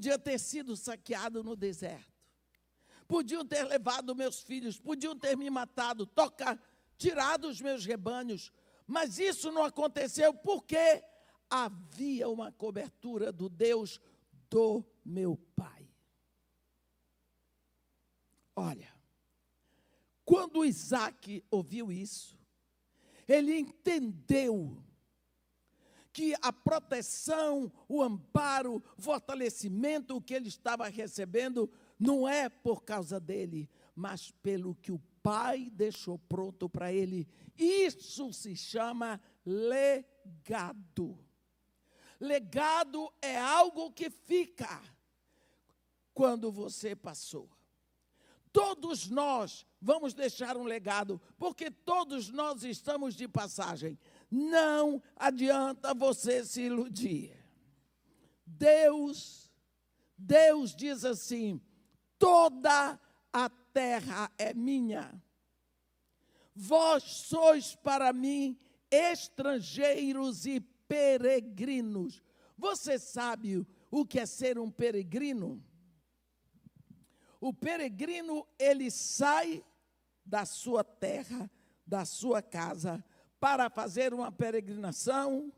podia ter sido saqueado no deserto. Podiam ter levado meus filhos, podiam ter me matado, tirado os meus rebanhos. Mas isso não aconteceu porque havia uma cobertura do Deus do meu pai. Olha, quando Isaac ouviu isso, ele entendeu que a proteção, o amparo, o fortalecimento que ele estava recebendo não é por causa dele, mas pelo que o pai deixou pronto para ele. Isso se chama legado. Legado é algo que fica quando você passou. Todos nós vamos deixar um legado, porque todos nós estamos de passagem. Não adianta você se iludir. Deus diz assim: toda a terra é minha. Vós sois para mim estrangeiros e peregrinos. Você sabe o que é ser um peregrino? O peregrino, ele sai da sua terra, da sua casa, para fazer uma peregrinação.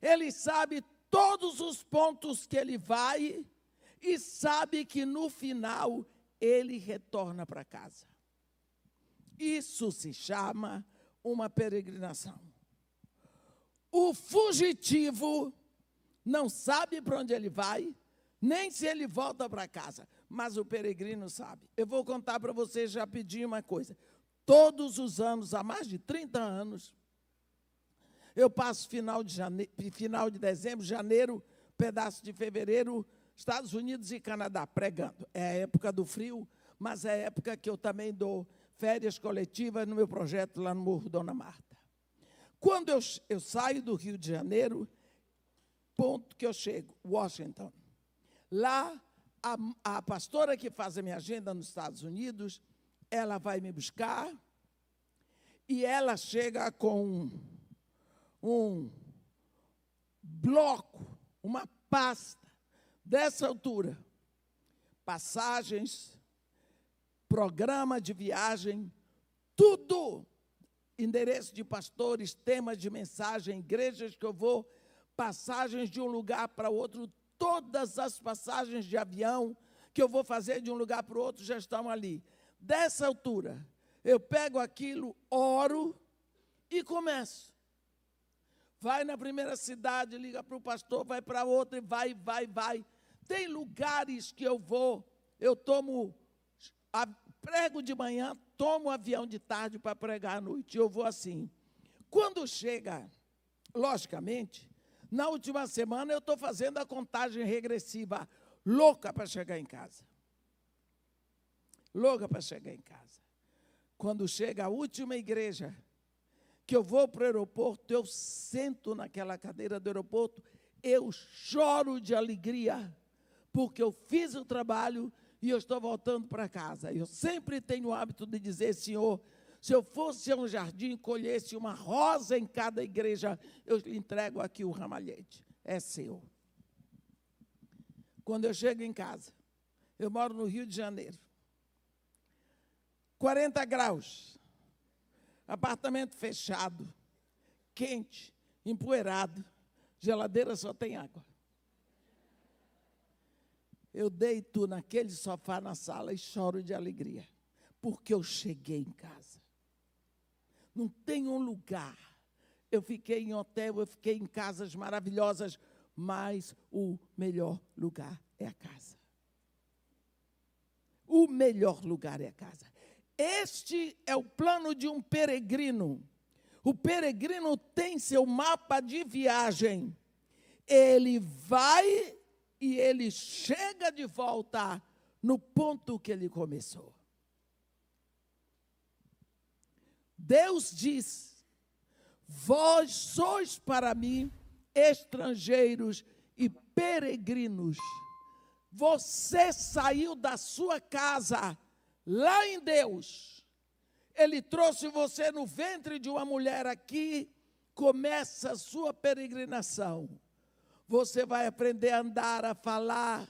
Ele sabe todos os pontos que ele vai e sabe que no final ele retorna para casa. Isso se chama uma peregrinação. O fugitivo não sabe para onde ele vai, nem se ele volta para casa, mas o peregrino sabe. Eu vou contar para vocês rapidinho uma coisa. Todos os anos, há mais de 30 anos, eu passo final de dezembro, janeiro, pedaço de fevereiro, Estados Unidos e Canadá, pregando. É a época do frio, mas é a época que eu também dou férias coletivas no meu projeto lá no Morro Dona Marta. Quando eu saio do Rio de Janeiro, ponto que eu chego, Washington. Lá, a pastora que faz a minha agenda nos Estados Unidos, ela vai me buscar e ela chega com um bloco, uma pasta dessa altura, passagens, programa de viagem, tudo, endereço de pastores, temas de mensagem, igrejas que eu vou, passagens de um lugar para outro, todas as passagens de avião que eu vou fazer de um lugar para o outro já estão ali. Dessa altura, eu pego aquilo, oro e começo. Vai na primeira cidade, liga para o pastor, vai para outra e vai. Tem lugares que eu vou, prego de manhã, tomo avião de tarde para pregar à noite. Eu vou assim. Quando chega, logicamente, na última semana eu estou fazendo a contagem regressiva, louca para chegar em casa. Louca para chegar em casa. Quando chega a última igreja, que eu vou para o aeroporto, eu sento naquela cadeira do aeroporto, eu choro de alegria, porque eu fiz o trabalho e eu estou voltando para casa. Eu sempre tenho o hábito de dizer: Senhor, se eu fosse a um jardim e colhesse uma rosa em cada igreja, eu lhe entrego aqui o ramalhete, é seu. Quando eu chego em casa, eu moro no Rio de Janeiro, 40 graus, apartamento fechado, quente, empoeirado, geladeira só tem água. Eu deito naquele sofá na sala e choro de alegria, porque eu cheguei em casa. Não tem um lugar. Eu fiquei em hotel, eu fiquei em casas maravilhosas, mas o melhor lugar é a casa. O melhor lugar é a casa. Este é o plano de um peregrino. O peregrino tem seu mapa de viagem. Ele vai e ele chega de volta no ponto que ele começou. Deus diz: vós sois para mim estrangeiros e peregrinos. Você saiu da sua casa lá em Deus. Ele trouxe você no ventre de uma mulher aqui. Começa a sua peregrinação. Você vai aprender a andar, a falar,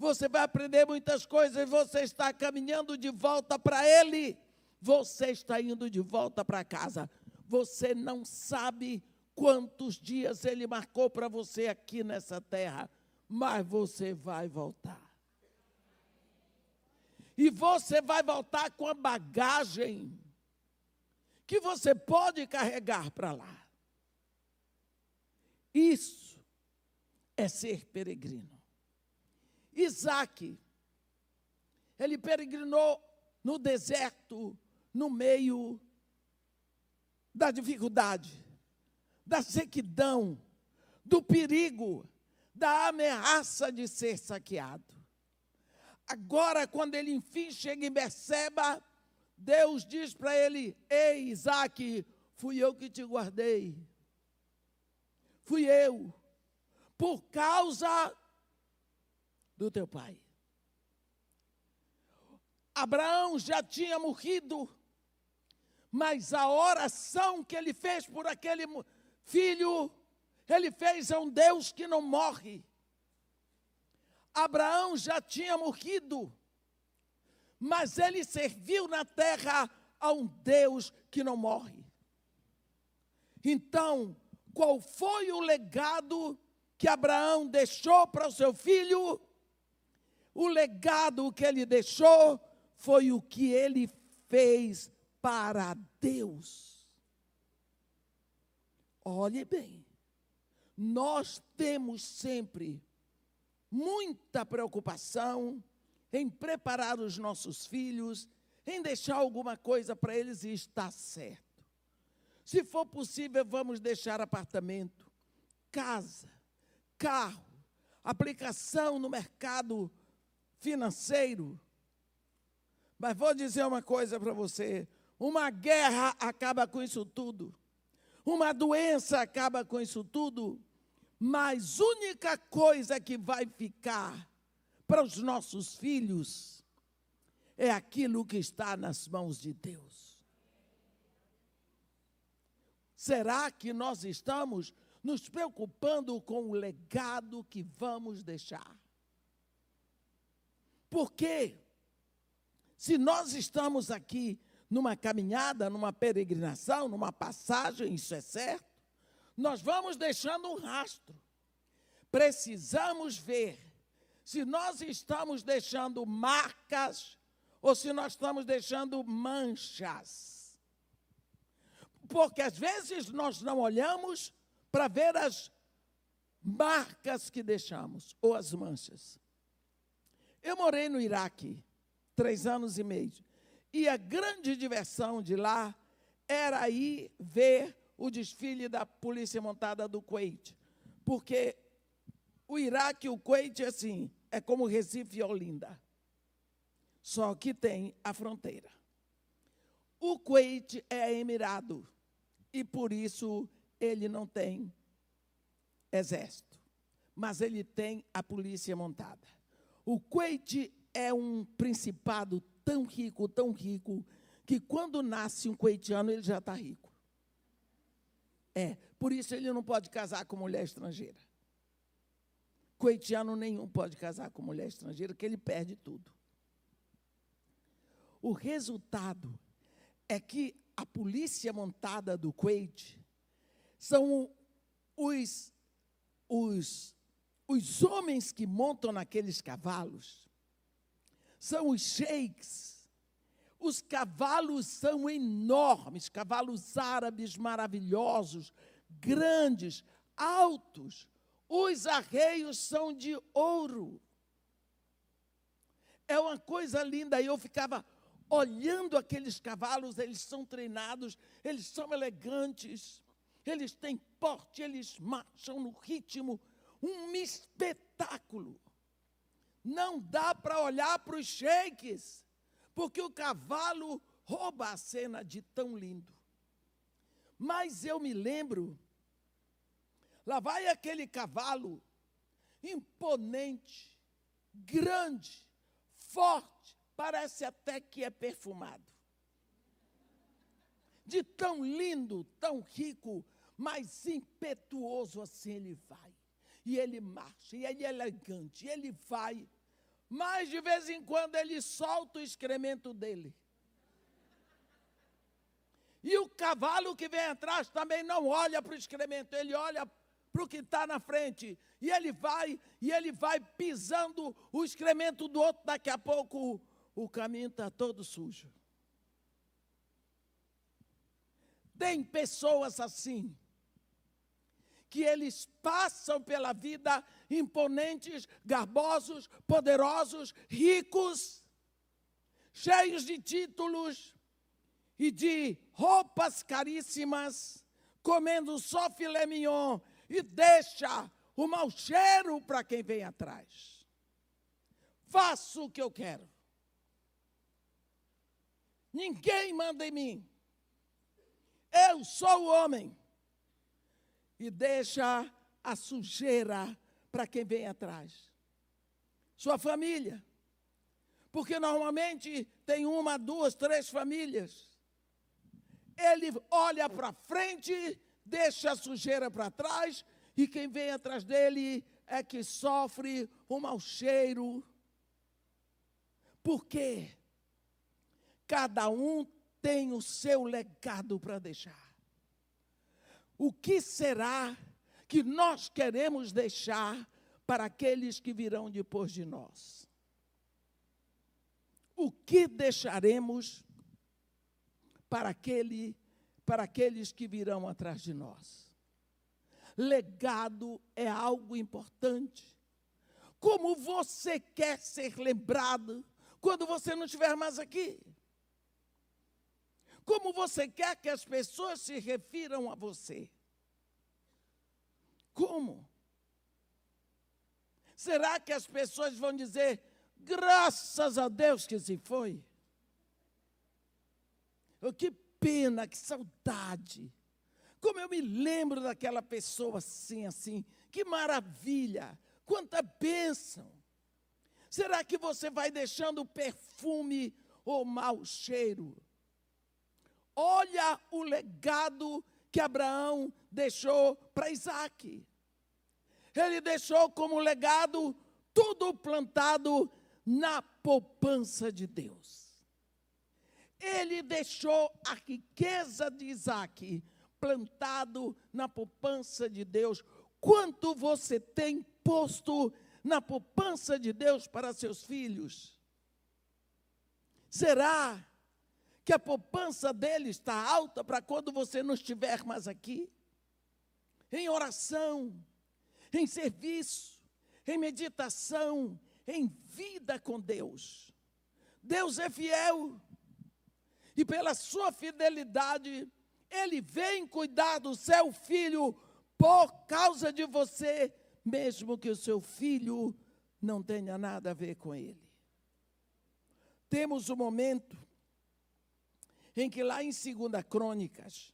você vai aprender muitas coisas, você está caminhando de volta para Ele, você está indo de volta para casa. Você não sabe quantos dias Ele marcou para você aqui nessa terra, mas você vai voltar. E você vai voltar com a bagagem que você pode carregar para lá. Isso é ser peregrino. Isaac, ele peregrinou no deserto, no meio da dificuldade, da sequidão, do perigo, da ameaça de ser saqueado. Agora, quando ele enfim chega em Berseba, Deus diz para ele: ei, Isaac, fui eu que te guardei. Fui eu, por causa do teu pai. Abraão já tinha morrido, mas a oração que ele fez por aquele filho, ele fez a um Deus que não morre. Abraão já tinha morrido, mas ele serviu na terra a um Deus que não morre. Então, qual foi o legado que Abraão deixou para o seu filho? O legado que ele deixou foi o que ele fez para Deus. Olhe bem, nós temos sempre muita preocupação em preparar os nossos filhos, em deixar alguma coisa para eles e está certo. Se for possível, vamos deixar apartamento, casa, carro, aplicação no mercado financeiro. Mas vou dizer uma coisa para você: uma guerra acaba com isso tudo, uma doença acaba com isso tudo, mas a única coisa que vai ficar para os nossos filhos é aquilo que está nas mãos de Deus. Será que nós estamos nos preocupando com o legado que vamos deixar? Porque se nós estamos aqui numa caminhada, numa peregrinação, numa passagem, isso é certo, nós vamos deixando um rastro. Precisamos ver se nós estamos deixando marcas ou se nós estamos deixando manchas. Porque às vezes nós não olhamos para ver as marcas que deixamos ou as manchas. Eu morei no Iraque 3 anos e meio. E a grande diversão de lá era ir ver o desfile da Polícia Montada do Kuwait. Porque o Iraque e o Kuwait, assim, é como Recife e Olinda. Só que tem a fronteira. O Kuwait é emirado. E por isso ele não tem exército. Mas ele tem a polícia montada. O Kuwait é um principado tão rico, que quando nasce um kuwaitiano, ele já está rico. Por isso ele não pode casar com mulher estrangeira. Kuwaitiano nenhum pode casar com mulher estrangeira, porque ele perde tudo. O resultado é que a polícia montada do Kuwait são os homens que montam naqueles cavalos, são os sheiks. Os cavalos são enormes, cavalos árabes maravilhosos, grandes, altos. Os arreios são de ouro. É uma coisa linda. E eu ficava olhando aqueles cavalos, eles são treinados, eles são elegantes, eles têm porte, eles marcham no ritmo. Um espetáculo. Não dá para olhar para os sheiks, porque o cavalo rouba a cena de tão lindo. Mas eu me lembro, lá vai aquele cavalo, imponente, grande, forte, parece até que é perfumado. De tão lindo, tão rico, mas impetuoso assim ele vai. E ele marcha, e ele é elegante, e ele vai. mas de vez em quando ele solta o excremento dele. E o cavalo que vem atrás também não olha para o excremento, ele olha para o que está na frente. E ele vai pisando o excremento do outro, daqui a pouco o caminho está todo sujo. Tem pessoas assim, que eles passam pela vida imponentes, garbosos, poderosos, ricos, cheios de títulos e de roupas caríssimas, comendo só filé mignon e deixa o mau cheiro para quem vem atrás. Faço o que eu quero. Ninguém manda em mim. Eu sou o homem. E deixa a sujeira para quem vem atrás. Sua família. Porque normalmente tem 1, 2, 3 famílias. Ele olha para frente, deixa a sujeira para trás, e quem vem atrás dele é que sofre um mau cheiro. Por quê? Cada um tem o seu legado para deixar. O que será que nós queremos deixar para aqueles que virão depois de nós? O que deixaremos para aqueles que virão atrás de nós? Legado é algo importante. Como você quer ser lembrado quando você não estiver mais aqui? Como você quer que as pessoas se refiram a você? Como? Será que as pessoas vão dizer, graças a Deus que se foi? Oh, que pena, que saudade. Como eu me lembro daquela pessoa assim, que maravilha, quanta bênção. Será que você vai deixando perfume ou mau cheiro? Olha o legado que Abraão deixou para Isaque. Ele deixou como legado tudo plantado na poupança de Deus. Ele deixou a riqueza de Isaque plantado na poupança de Deus. Quanto você tem posto na poupança de Deus para seus filhos? Será que a poupança dele está alta para quando você não estiver mais aqui? Em oração, em serviço, em meditação, em vida com Deus. Deus é fiel. E pela sua fidelidade, Ele vem cuidar do seu filho por causa de você, mesmo que o seu filho não tenha nada a ver com ele. Temos um momento em que lá em 2 Crônicas,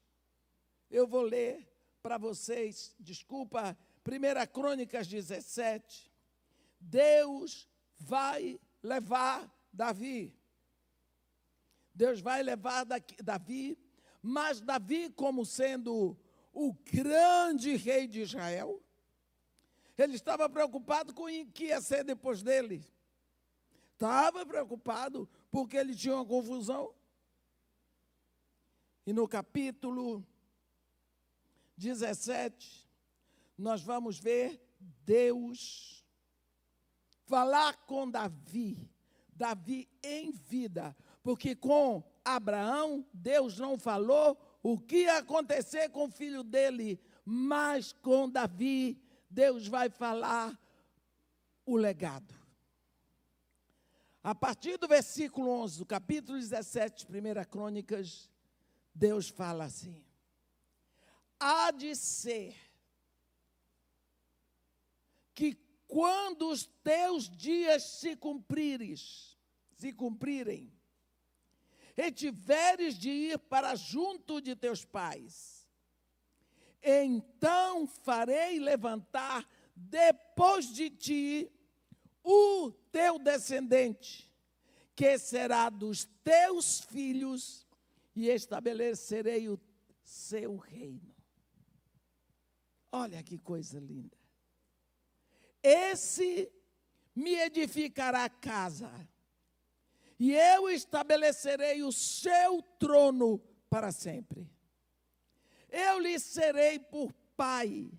eu vou ler para vocês, 1 Crônicas 17, Deus vai levar Davi. Deus vai levar Davi, mas Davi, como sendo o grande rei de Israel, ele estava preocupado com o que ia ser depois dele. Estava preocupado porque ele tinha uma confusão. E no capítulo 17, nós vamos ver Deus falar com Davi em vida, porque com Abraão, Deus não falou o que ia acontecer com o filho dele, mas com Davi, Deus vai falar o legado. A partir do versículo 11, do capítulo 17, 1 Crônicas, Deus fala assim: há de ser que quando os teus dias se cumprirem, e tiveres de ir para junto de teus pais, então farei levantar depois de ti o teu descendente, que será dos teus filhos, e estabelecerei o seu reino. Olha que coisa linda. Esse me edificará casa, e eu estabelecerei o seu trono para sempre. Eu lhe serei por pai,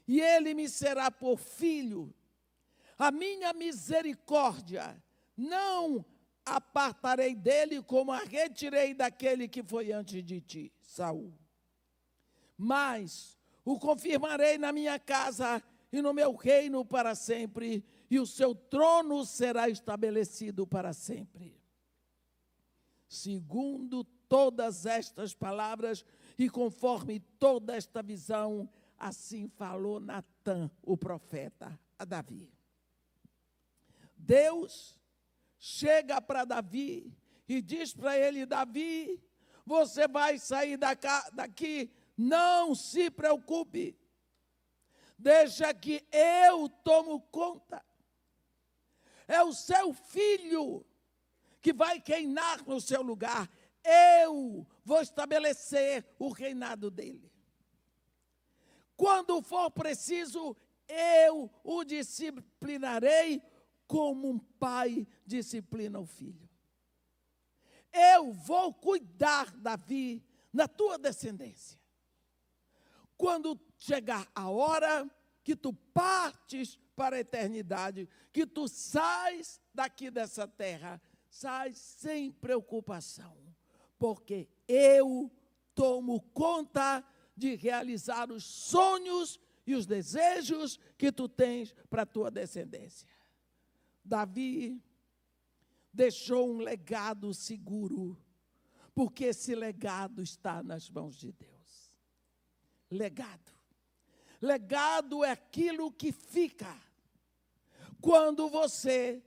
e ele me será por filho. A minha misericórdia não apartarei dele, como a retirei daquele que foi antes de ti, Saul. Mas o confirmarei na minha casa e no meu reino para sempre, e o seu trono será estabelecido para sempre. Segundo todas estas palavras e conforme toda esta visão, assim falou Natã, o profeta, a Davi. Deus chega para Davi e diz para ele: Davi, você vai sair daqui, não se preocupe, deixa que eu tomo conta. É o seu filho que vai reinar no seu lugar. Eu vou estabelecer o reinado dele. Quando for preciso, eu o disciplinarei como um pai disciplina o filho. Eu vou cuidar, Davi, na tua descendência. Quando chegar a hora que tu partes para a eternidade, que tu sais daqui dessa terra, sais sem preocupação, porque eu tomo conta de realizar os sonhos e os desejos que tu tens para a tua descendência. Davi deixou um legado seguro, porque esse legado está nas mãos de Deus. Legado. Legado é aquilo que fica quando você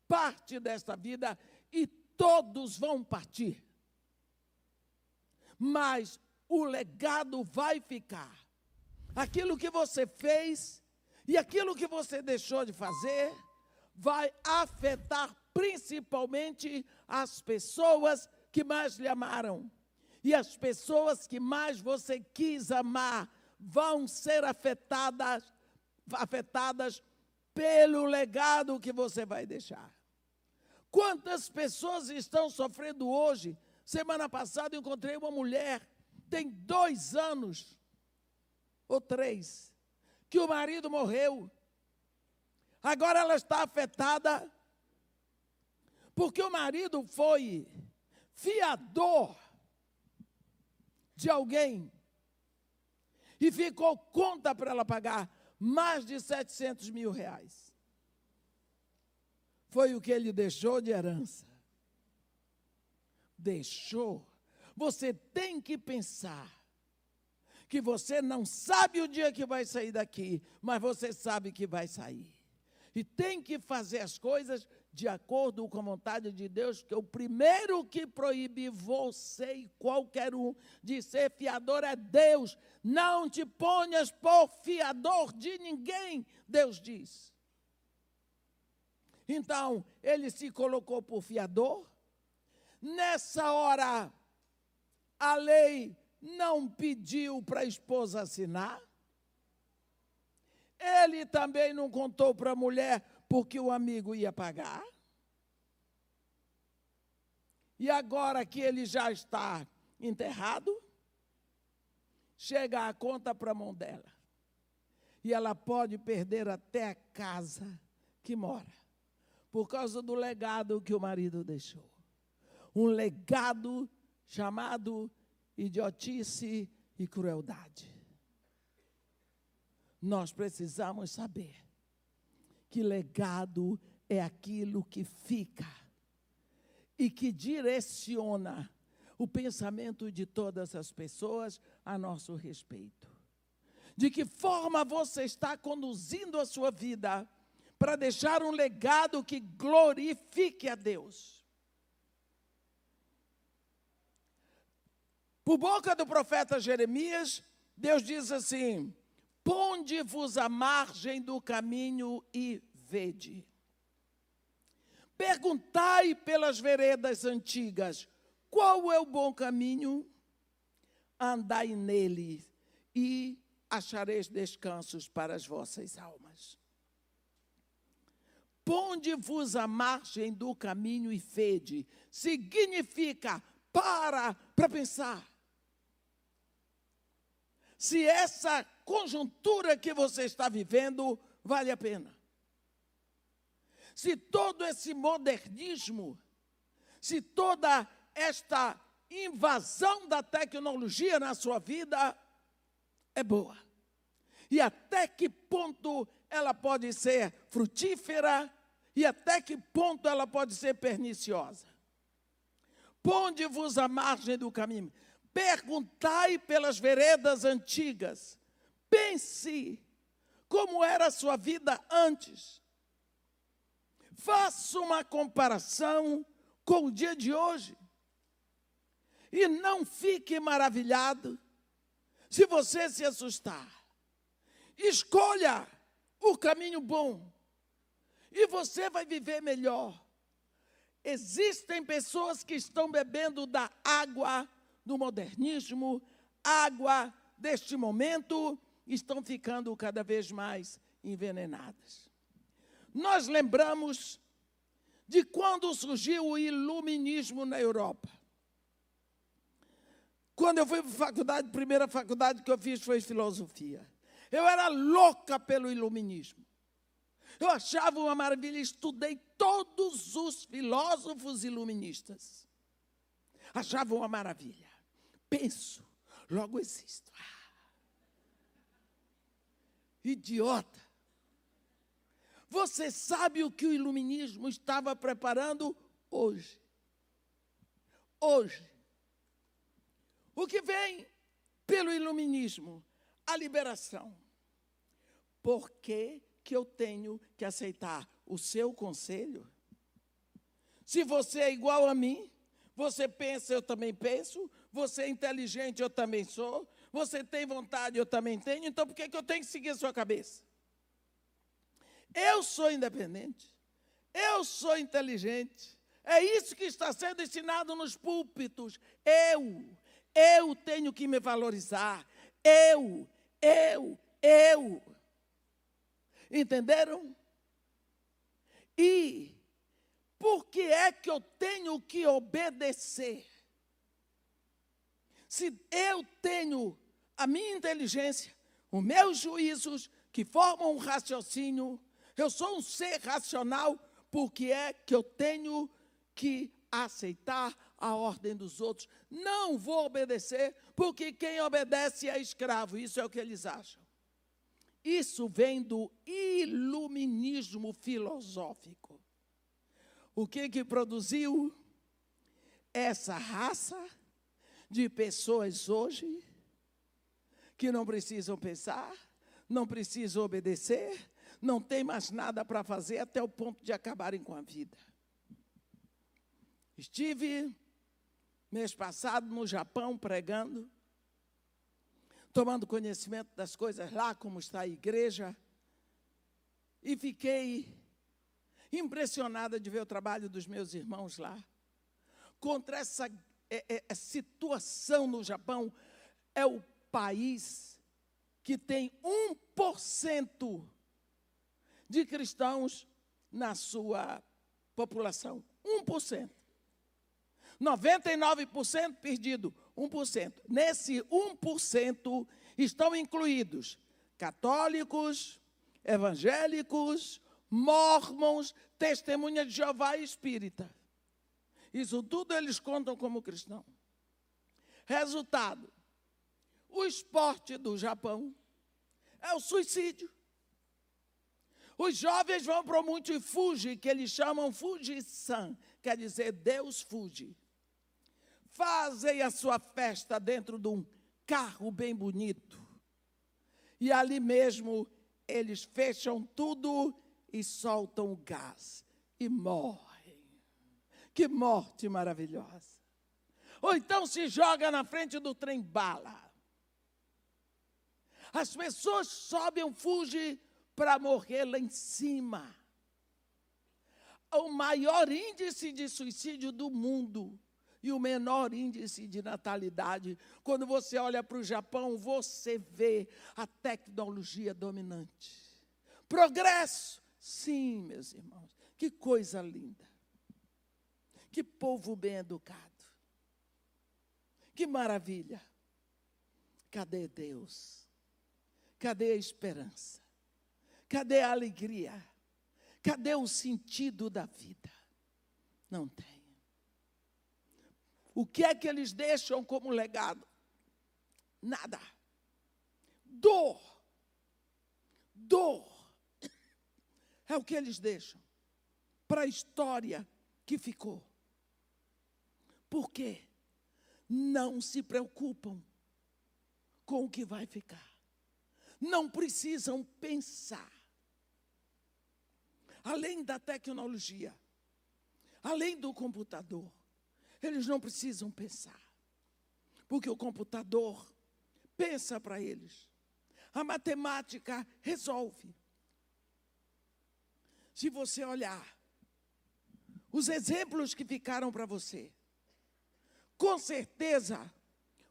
parte desta vida, e todos vão partir. Mas o legado vai ficar. Aquilo que você fez e aquilo que você deixou de fazer vai afetar principalmente as pessoas que mais lhe amaram. E as pessoas que mais você quis amar vão ser afetadas pelo legado que você vai deixar. Quantas pessoas estão sofrendo hoje? Semana passada eu encontrei uma mulher, tem 2 anos, ou 3, que o marido morreu. Agora ela está afetada, porque o marido foi fiador de alguém e ficou conta para ela pagar mais de 700 mil reais. Foi o que ele deixou de herança. Deixou. Você tem que pensar que você não sabe o dia que vai sair daqui, mas você sabe que vai sair. E tem que fazer as coisas de acordo com a vontade de Deus, que o primeiro que proíbe você e qualquer um de ser fiador é Deus. Não te ponhas por fiador de ninguém, Deus diz. Então, ele se colocou por fiador. Nessa hora, a lei não pediu para a esposa assinar. Ele também não contou para a mulher porque o amigo ia pagar. E agora que ele já está enterrado, chega a conta para a mão dela. E ela pode perder até a casa que mora, por causa do legado que o marido deixou. Um legado chamado idiotice e crueldade. Nós precisamos saber que legado é aquilo que fica e que direciona o pensamento de todas as pessoas a nosso respeito. De que forma você está conduzindo a sua vida para deixar um legado que glorifique a Deus. Por boca do profeta Jeremias, Deus diz assim: ponde-vos à margem do caminho e vede. Perguntai pelas veredas antigas, qual é o bom caminho? Andai nele e achareis descansos para as vossas almas. Ponde-vos à margem do caminho e fede. Significa para pensar. Se essa conjuntura que você está vivendo vale a pena. Se todo esse modernismo, se toda esta invasão da tecnologia na sua vida é boa. E até que ponto ela pode ser frutífera e até que ponto ela pode ser perniciosa. Ponde-vos à margem do caminho. Perguntai pelas veredas antigas. Pense como era a sua vida antes. Faça uma comparação com o dia de hoje. E não fique maravilhado se você se assustar. Escolha o caminho bom e você vai viver melhor. Existem pessoas que estão bebendo da água do modernismo, água deste momento, estão ficando cada vez mais envenenadas. Nós lembramos de quando surgiu o iluminismo na Europa. Quando eu fui para a faculdade, a primeira faculdade que eu fiz foi filosofia. Eu era louca pelo iluminismo. Eu achava uma maravilha, estudei todos os filósofos iluministas. Achava uma maravilha. Penso, logo existo. Idiota. Você sabe o que o iluminismo estava preparando hoje? Hoje. O que vem pelo iluminismo? A liberação. Por que eu tenho que aceitar o seu conselho? Se você é igual a mim, você pensa, eu também penso, você é inteligente, eu também sou, você tem vontade, eu também tenho, então por que eu tenho que seguir a sua cabeça? Eu sou independente, eu sou inteligente, é isso que está sendo ensinado nos púlpitos. Eu tenho que me valorizar, eu. Entenderam? E por que é que eu tenho que obedecer? Se eu tenho a minha inteligência, os meus juízos, que formam um raciocínio, eu sou um ser racional, por que é que eu tenho que aceitar a ordem dos outros? Não vou obedecer, porque quem obedece é escravo, isso é o que eles acham. Isso vem do iluminismo filosófico. O que produziu essa raça de pessoas hoje que não precisam pensar, não precisam obedecer, não tem mais nada para fazer até o ponto de acabarem com a vida. Estive mês passado no Japão pregando, tomando conhecimento das coisas lá, como está a igreja, e fiquei impressionada de ver o trabalho dos meus irmãos lá. Contra essa situação no Japão, é o país que tem 1% de cristãos na sua população. 1%. 99% perdido, 1%. Nesse 1% estão incluídos católicos, evangélicos, mórmons, testemunha de Jeová e espírita. Isso tudo eles contam como cristão. Resultado, o esporte do Japão é o suicídio. Os jovens vão para o Monte Fuji, que eles chamam Fuji-san, quer dizer Deus Fuji. Fazem a sua festa dentro de um carro bem bonito. E ali mesmo eles fecham tudo e soltam o gás. E morrem. Que morte maravilhosa. Ou então se joga na frente do trem-bala. As pessoas sobem o Fuji para morrer lá em cima. O maior índice de suicídio do mundo e o menor índice de natalidade. Quando você olha para o Japão, você vê a tecnologia dominante. Progresso, Sim, meus irmãos, que coisa linda. Que povo bem educado. Que maravilha. Cadê Deus? Cadê a esperança? Cadê a alegria? Cadê o sentido da vida? Não tem. O que é que eles deixam como legado? Nada. Dor. Dor. É o que eles deixam para a história que ficou. Por quê? Não se preocupam com o que vai ficar. Não precisam pensar. Além da tecnologia, além do computador, eles não precisam pensar. Porque o computador pensa para eles. A matemática resolve. Se você olhar os exemplos que ficaram para você, com certeza,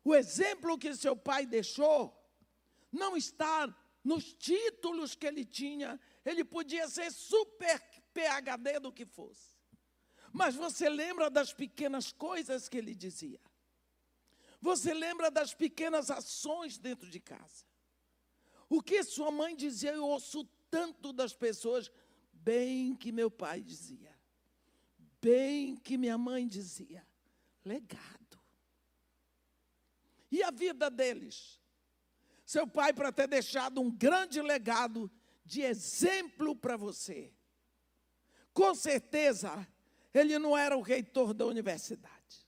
o exemplo que seu pai deixou não está nos títulos que ele tinha. Ele podia ser super PhD do que fosse. Mas você lembra das pequenas coisas que ele dizia. Você lembra das pequenas ações dentro de casa. O que sua mãe dizia, eu ouço tanto das pessoas, bem que meu pai dizia, bem que minha mãe dizia. Legado. E a vida deles? Seu pai, para ter deixado um grande legado de exemplo para você. Com certeza, ele não era o reitor da universidade.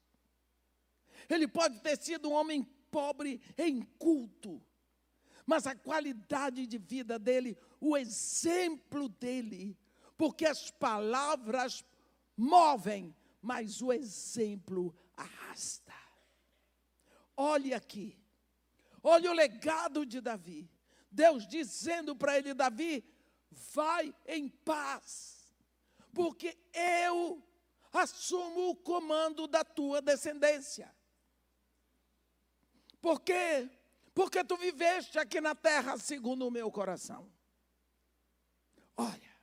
Ele pode ter sido um homem pobre em culto, mas a qualidade de vida dele, o exemplo dele, porque as palavras movem, mas o exemplo arrasta. Olhe aqui, olhe o legado de Davi. Deus dizendo para ele, Davi, vai em paz, porque eu assumo o comando da tua descendência. Por quê? Porque tu viveste aqui na terra segundo o meu coração. Olha,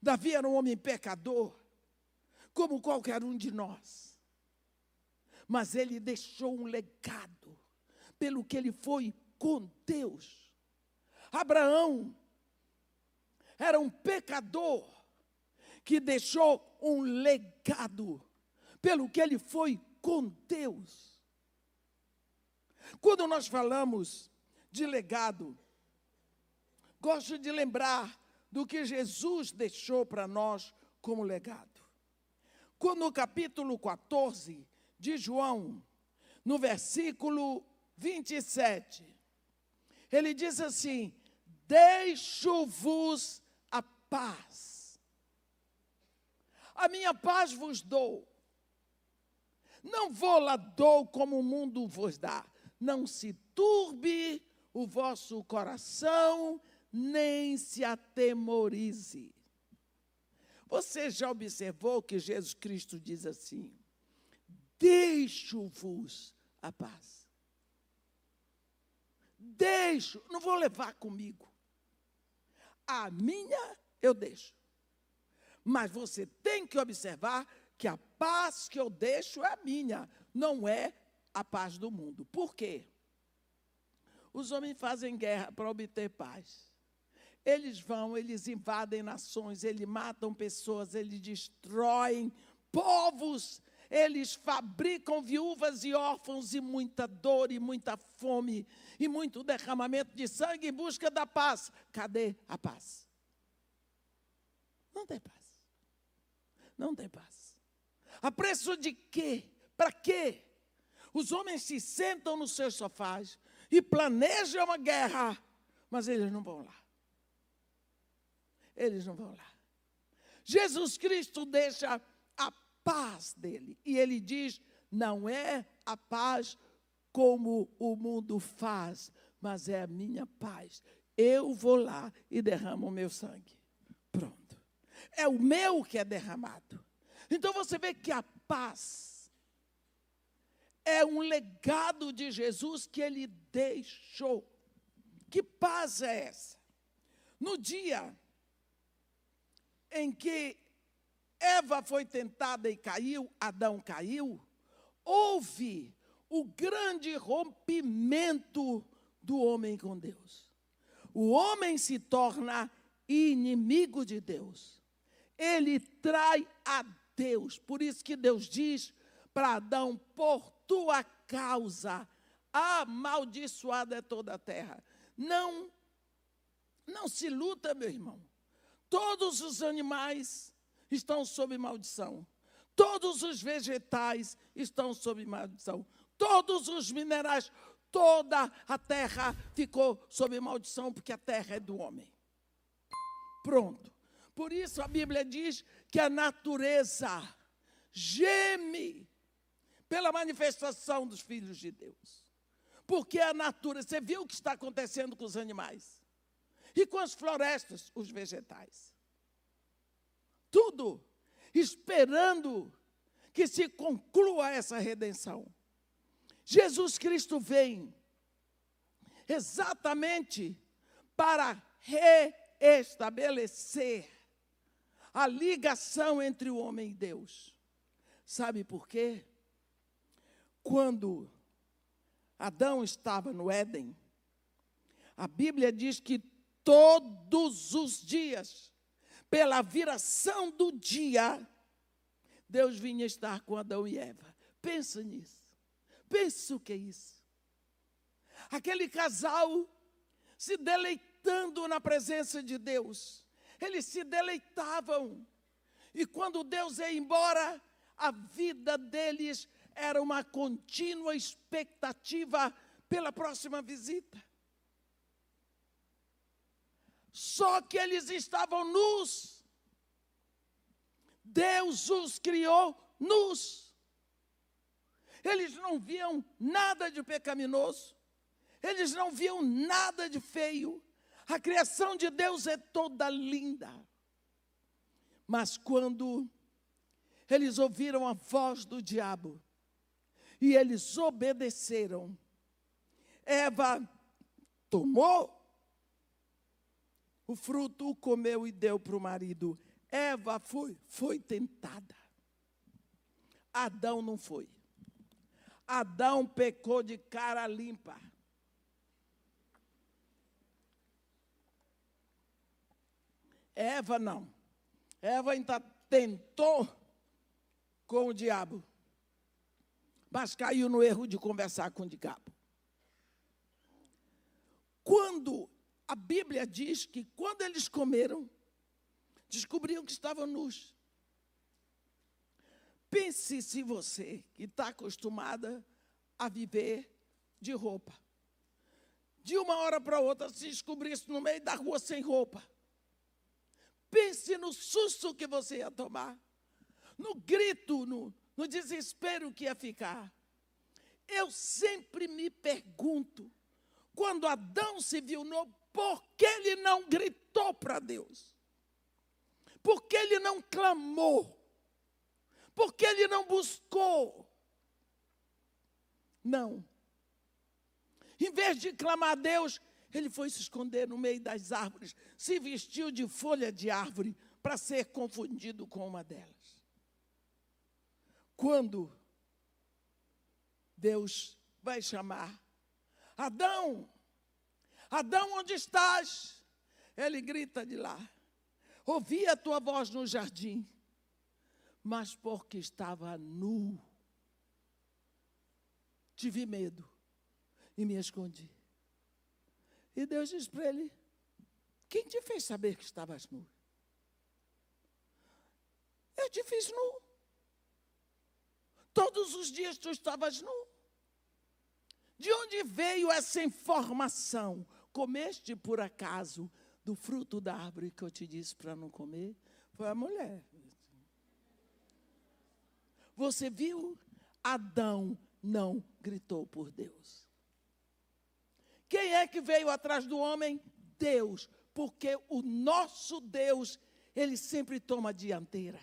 Davi era um homem pecador, como qualquer um de nós. Mas ele deixou um legado, pelo que ele foi com Deus. Abraão era um pecador, que deixou um legado, pelo que ele foi com Deus. Quando nós falamos de legado, gosto de lembrar do que Jesus deixou para nós como legado. Quando no capítulo 14 de João, no versículo 27, ele diz assim, deixo-vos a paz. A minha paz vos dou. Não vou lá dou como o mundo vos dá. Não se turbe o vosso coração, nem se atemorize. Você já observou que Jesus Cristo diz assim, deixo-vos a paz. Deixo, não vou levar comigo. A minha eu deixo. Mas você tem que observar que a paz que eu deixo é a minha, não é a paz do mundo. Por quê? Os homens fazem guerra para obter paz. Eles vão, eles invadem nações, eles matam pessoas, eles destroem povos, eles fabricam viúvas e órfãos e muita dor e muita fome e muito derramamento de sangue em busca da paz. Cadê a paz? Não tem paz. Não tem paz. A preço de quê? Para quê? Os homens se sentam nos seus sofás e planejam uma guerra, mas eles não vão lá. Eles não vão lá. Jesus Cristo deixa a paz dele. E ele diz, não é a paz como o mundo faz, mas é a minha paz. Eu vou lá e derramo o meu sangue. Pronto. É o meu que é derramado. Então você vê que a paz é um legado de Jesus que ele deixou. Que paz é essa? No dia em que Eva foi tentada e caiu, Adão caiu, houve o grande rompimento do homem com Deus. O homem se torna inimigo de Deus. Ele trai a Deus. Por isso que Deus diz para Adão: por tua causa, amaldiçoada é toda a terra. Não se luta, meu irmão. Todos os animais estão sob maldição. Todos os vegetais estão sob maldição. Todos os minerais, toda a terra ficou sob maldição, porque a terra é do homem. Pronto. Por isso a Bíblia diz que a natureza geme pela manifestação dos filhos de Deus. Porque a natureza, você viu o que está acontecendo com os animais? E com as florestas, os vegetais. Tudo esperando que se conclua essa redenção. Jesus Cristo vem exatamente para reestabelecer a ligação entre o homem e Deus. Sabe por quê? Quando Adão estava no Éden, a Bíblia diz que todos os dias, pela viração do dia, Deus vinha estar com Adão e Eva. Pensa nisso. Pensa o que é isso. Aquele casal se deleitando na presença de Deus. Eles se deleitavam. E quando Deus ia embora, a vida deles era uma contínua expectativa pela próxima visita. Só que eles estavam nus. Deus os criou nus. Eles não viam nada de pecaminoso. Eles não viam nada de feio. A criação de Deus é toda linda. Mas quando eles ouviram a voz do diabo e eles obedeceram, Eva tomou o fruto, o comeu e deu para o marido. Eva foi tentada. Adão não foi. Adão pecou de cara limpa. Eva não. Eva ainda tentou com o diabo, mas caiu no erro de conversar com o diabo. Quando a Bíblia diz que quando eles comeram, descobriram que estavam nus. Pense se você, que está acostumada a viver de roupa, de uma hora para outra se descobrisse no meio da rua sem roupa. Pense no susto que você ia tomar, no grito, no desespero que ia ficar. Eu sempre me pergunto, quando Adão se viu nu, por que ele não gritou para Deus? Por que ele não clamou? Por que ele não buscou? Não. Em vez de clamar a Deus, ele foi se esconder no meio das árvores, se vestiu de folha de árvore para ser confundido com uma delas. Quando Deus vai chamar, Adão, Adão, onde estás? Ele grita de lá. Ouvi a tua voz no jardim, mas porque estava nu, tive medo e me escondi. E Deus diz para ele: quem te fez saber que estavas nu? Eu te fiz nu. Todos os dias tu estavas nu. De onde veio essa informação? Comeste por acaso do fruto da árvore que eu te disse para não comer? Foi a mulher. Você viu? Adão não gritou por Deus. Quem é que veio atrás do homem? Deus. Porque o nosso Deus, ele sempre toma a dianteira.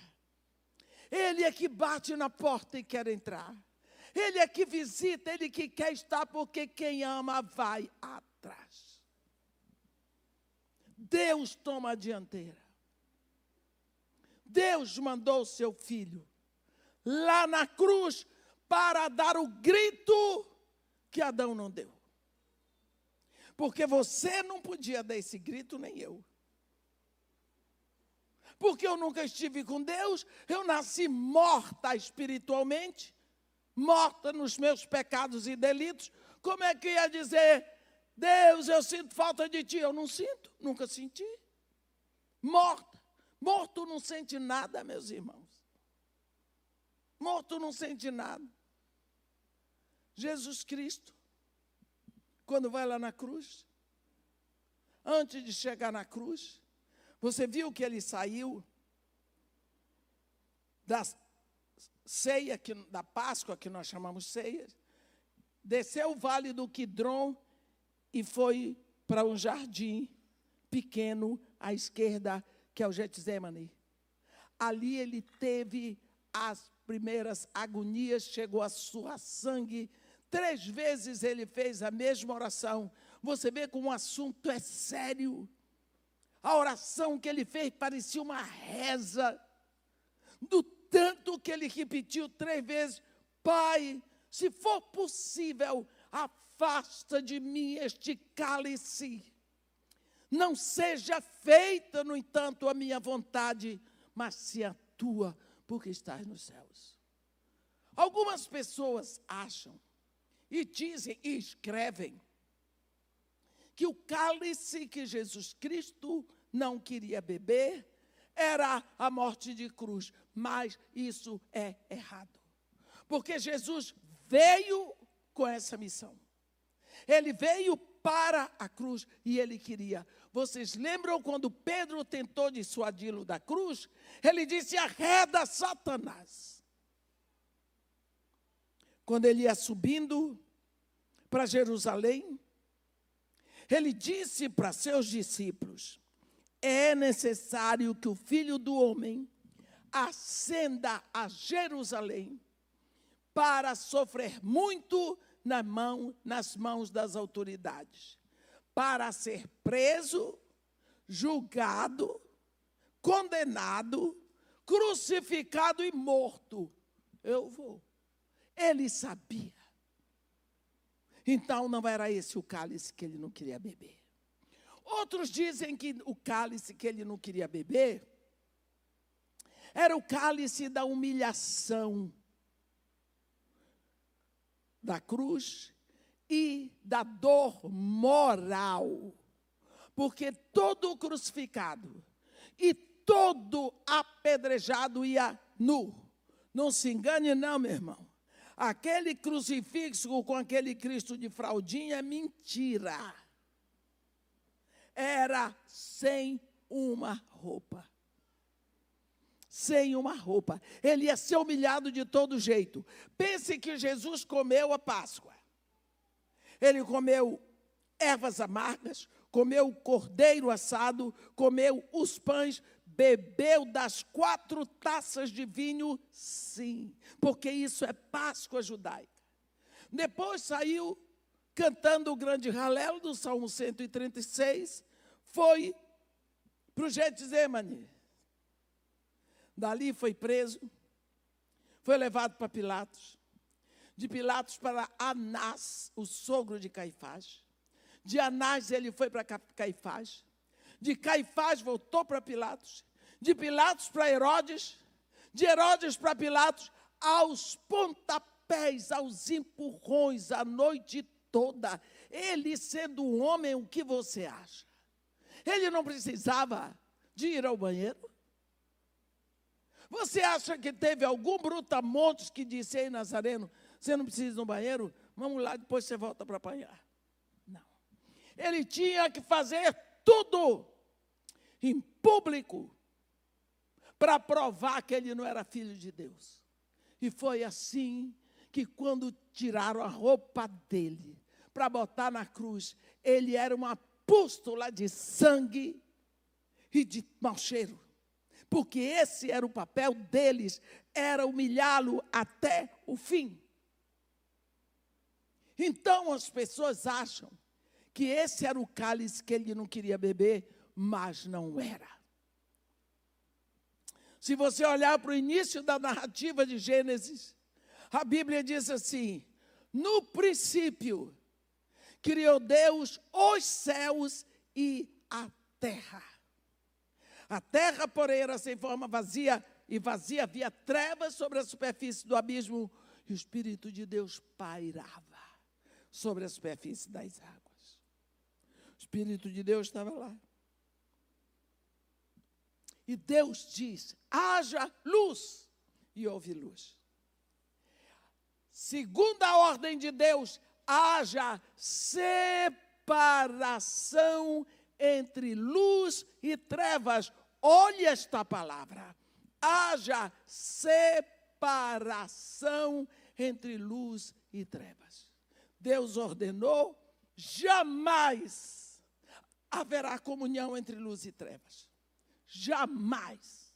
Ele é que bate na porta e quer entrar. Ele é que visita, ele que quer estar, porque quem ama vai atrás. Deus toma a dianteira. Deus mandou o seu filho lá na cruz para dar o grito que Adão não deu. Porque você não podia dar esse grito, nem eu. Porque eu nunca estive com Deus, eu nasci morta espiritualmente, morta nos meus pecados e delitos. Como é que ia dizer, Deus, eu sinto falta de ti? Eu não sinto, nunca senti. Morta. Morto não sente nada, meus irmãos. Morto não sente nada. Jesus Cristo, quando vai lá na cruz, antes de chegar na cruz, você viu que ele saiu da ceia, da Páscoa, que nós chamamos ceia, desceu o vale do Quidrom e foi para um jardim pequeno à esquerda, que é o Getsemane. Ali ele teve as primeiras agonias, chegou a suar sangue. 3 vezes ele fez a mesma oração. Você vê como o assunto é sério. A oração que ele fez parecia uma reza. Do tanto que ele repetiu 3 vezes, Pai, se for possível, afasta de mim este cálice. Não seja feita, no entanto, a minha vontade, mas se a tua, porque estás nos céus. Algumas pessoas acham, e dizem, e escrevem, que o cálice que Jesus Cristo não queria beber era a morte de cruz. Mas isso é errado. Porque Jesus veio com essa missão. Ele veio para a cruz e ele queria. Vocês lembram quando Pedro tentou dissuadi-lo da cruz? Ele disse, arreda Satanás. Quando ele ia subindo para Jerusalém, ele disse para seus discípulos, é necessário que o Filho do Homem ascenda a Jerusalém para sofrer muito nas mãos das autoridades, para ser preso, julgado, condenado, crucificado e morto. Eu vou. Ele sabia. Então, não era esse o cálice que ele não queria beber. Outros dizem que o cálice que ele não queria beber era o cálice da humilhação da cruz e da dor moral. Porque todo crucificado e todo apedrejado ia nu. Não se engane não, meu irmão. Aquele crucifixo com aquele Cristo de fraldinha é mentira. Era sem uma roupa. Sem uma roupa. Ele ia ser humilhado de todo jeito. Pense que Jesus comeu a Páscoa. Ele comeu ervas amargas, comeu cordeiro assado, comeu os pães, bebeu das 4 taças de vinho, sim, porque isso é Páscoa judaica. Depois saiu cantando o grande ralelo do Salmo 136, foi para o Getsemane. Dali foi preso, foi levado para Pilatos, de Pilatos para Anás, o sogro de Caifás. De Anás ele foi para Caifás, de Caifás voltou para Pilatos, de Pilatos para Herodes, de Herodes para Pilatos, aos pontapés, aos empurrões, a noite toda. Ele sendo um homem, o que você acha? Ele não precisava de ir ao banheiro? Você acha que teve algum brutamontes que disse, ei, Nazareno, você não precisa ir no banheiro? Vamos lá, depois você volta para apanhar. Não. Ele tinha que fazer tudo em público para provar que ele não era filho de Deus. E foi assim que quando tiraram a roupa dele para botar na cruz, ele era uma pústula de sangue e de mau cheiro. Porque esse era o papel deles, era humilhá-lo até o fim. Então as pessoas acham que esse era o cálice que ele não queria beber, mas não era. Se você olhar para o início da narrativa de Gênesis, a Bíblia diz assim: no princípio, criou Deus os céus e a terra. A terra, porém, era sem forma, vazia, e vazia havia trevas sobre a superfície do abismo, e o Espírito de Deus pairava sobre a superfície das águas. O Espírito de Deus estava lá. E Deus diz: haja luz, e houve luz. Segundo a ordem de Deus, haja separação entre luz e trevas. Olhe esta palavra. Haja separação entre luz e trevas. Deus ordenou, jamais haverá comunhão entre luz e trevas. Jamais.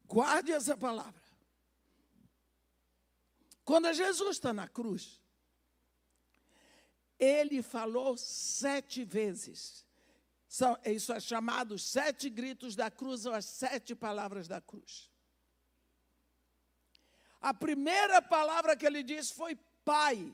Guarde essa palavra. Quando Jesus está na cruz, ele falou 7 vezes. Isso é chamado 7 gritos da cruz, ou as 7 palavras da cruz. A primeira palavra que ele disse foi: Pai,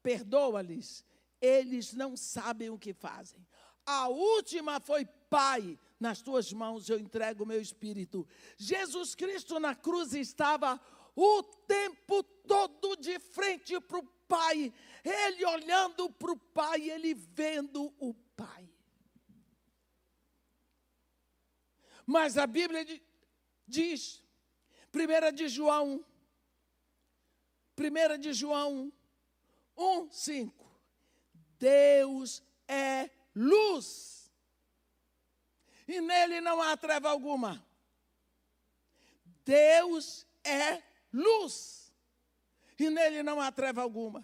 perdoa-lhes, eles não sabem o que fazem. A última foi: Pai, nas tuas mãos eu entrego o meu espírito. Jesus Cristo na cruz estava o tempo todo de frente para o Pai, ele olhando para o Pai, ele vendo o Pai. Mas a Bíblia diz, 1 de João 1:5, Deus é luz, e nele não há treva alguma. Deus é luz, e nele não há treva alguma.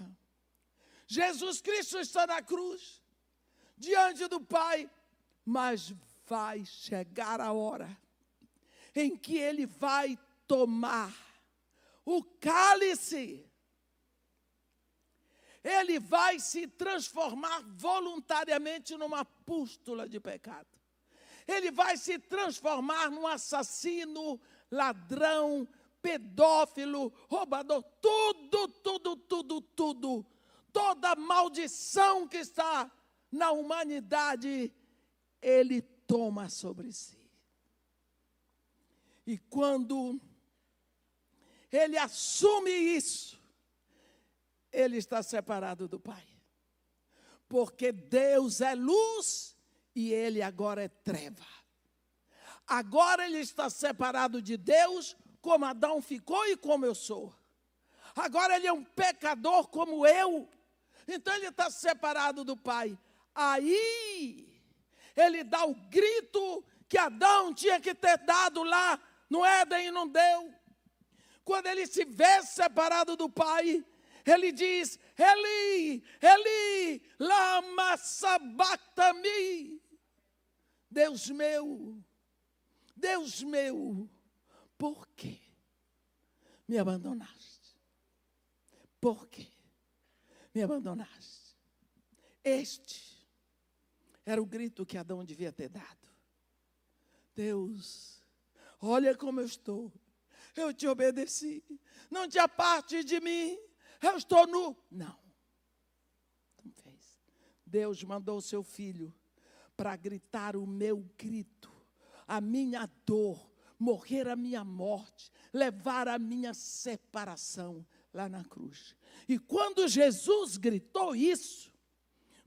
Jesus Cristo está na cruz, diante do Pai, mas vai chegar a hora em que ele vai tomar o cálice. Ele vai se transformar voluntariamente numa pústula de pecado. Ele vai se transformar num assassino, ladrão, pedófilo, roubador, tudo. Toda maldição que está na humanidade, ele toma sobre si. E quando ele assume isso, ele está separado do Pai. Porque Deus é luz e ele agora é treva. Agora ele está separado de Deus, como Adão ficou e como eu sou. Agora ele é um pecador como eu. Então ele está separado do Pai. Aí ele dá o grito que Adão tinha que ter dado lá no Éden e não deu. Quando ele se vê separado do Pai, ele diz: Eli, Eli, lama sabachthani. Deus meu, por que me abandonaste? Por que me abandonaste? Este era o grito que Adão devia ter dado. Deus, olha como eu estou. Eu te obedeci. Não te apartes de mim. Eu estou nu. Não fez. Deus mandou o seu filho para gritar o meu grito, a minha dor, morrer a minha morte, levar a minha separação lá na cruz. E quando Jesus gritou isso,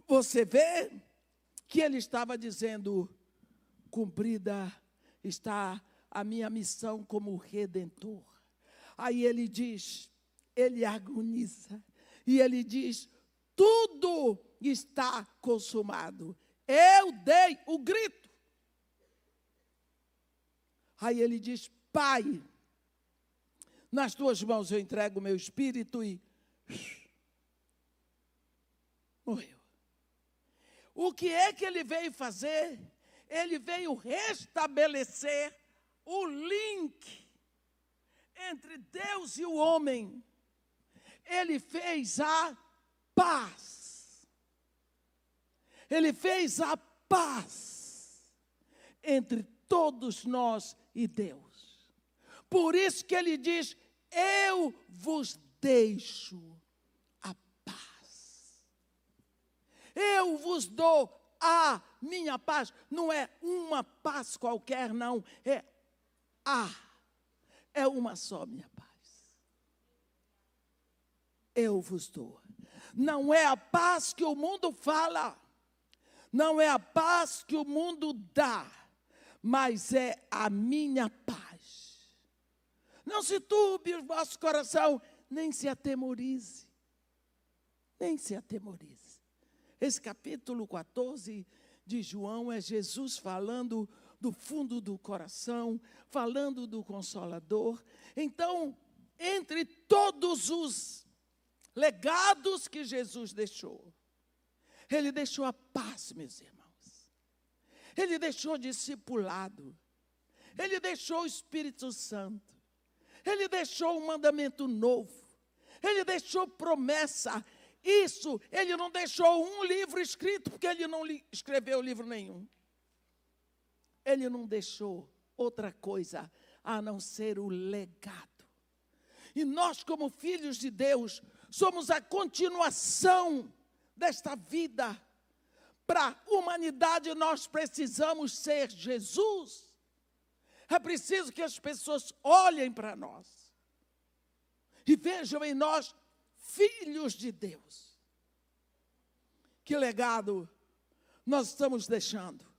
você vê que ele estava dizendo: cumprida está a minha missão como Redentor. Aí ele diz, ele agoniza, e ele diz: tudo está consumado. Eu dei o grito. Aí ele diz: Pai, nas tuas mãos eu entrego o meu espírito, e morreu. O que é que ele veio fazer? Ele veio restabelecer o link entre Deus e o homem. Ele fez a paz. Ele fez a paz. entre todos nós e Deus. Por isso que ele diz: eu vos deixo a paz. Eu vos dou a minha paz. Não é uma paz qualquer, não. É uma só minha paz. Eu vos dou. Não é a paz que o mundo fala. Não é a paz que o mundo dá. Mas é a minha paz. Não se turbe o vosso coração, nem se atemorize. Nem se atemorize. Esse capítulo 14 de João é Jesus falando do fundo do coração, falando do Consolador. Então, entre todos os legados que Jesus deixou, ele deixou a paz, meus irmãos. Ele deixou discipulado. Ele deixou o Espírito Santo. Ele deixou um mandamento novo. Ele deixou promessa. Isso, ele não deixou um livro escrito, porque ele não escreveu livro nenhum. Ele não deixou outra coisa a não ser o legado. E nós, como filhos de Deus, somos a continuação desta vida. Para a humanidade, nós precisamos ser Jesus. É preciso que as pessoas olhem para nós e vejam em nós filhos de Deus. Que legado nós estamos deixando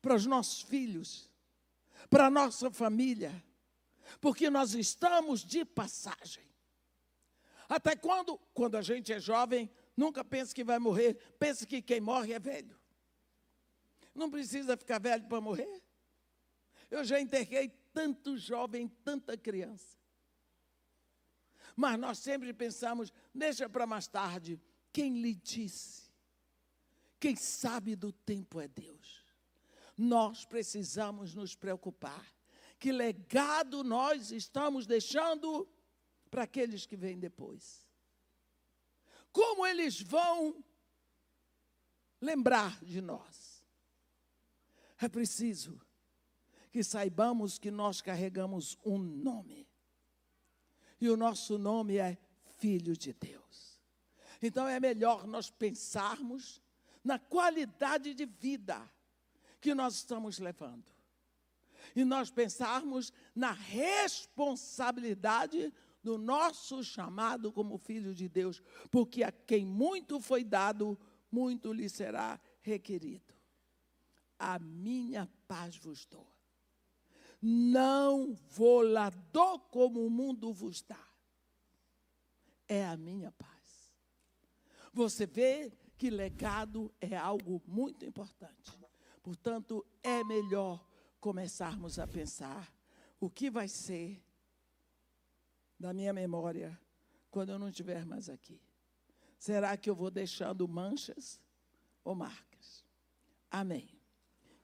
para os nossos filhos, para a nossa família, porque nós estamos de passagem. Até quando a gente é jovem, nunca pensa que vai morrer, pensa que quem morre é velho. Não precisa ficar velho para morrer. Eu já enterrei tanto jovem, tanta criança. Mas nós sempre pensamos, deixa para mais tarde. Quem lhe disse? Quem sabe do tempo é Deus. Nós precisamos nos preocupar. Que legado nós estamos deixando para aqueles que vêm depois? Como eles vão lembrar de nós? É preciso que saibamos que nós carregamos um nome. E o nosso nome é Filho de Deus. Então é melhor nós pensarmos na qualidade de vida que nós estamos levando. E nós pensarmos na responsabilidade do nosso chamado como Filho de Deus. Porque a quem muito foi dado, muito lhe será requerido. A minha paz vos dou. Não vou lá dou como o mundo vos dá. É a minha paz. Você vê que legado é algo muito importante. Portanto, é melhor começarmos a pensar o que vai ser da minha memória quando eu não estiver mais aqui. Será que eu vou deixando manchas ou marcas? Amém.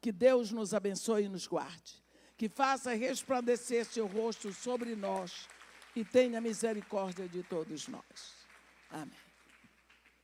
Que Deus nos abençoe e nos guarde. Que faça resplandecer seu rosto sobre nós e tenha misericórdia de todos nós. Amém.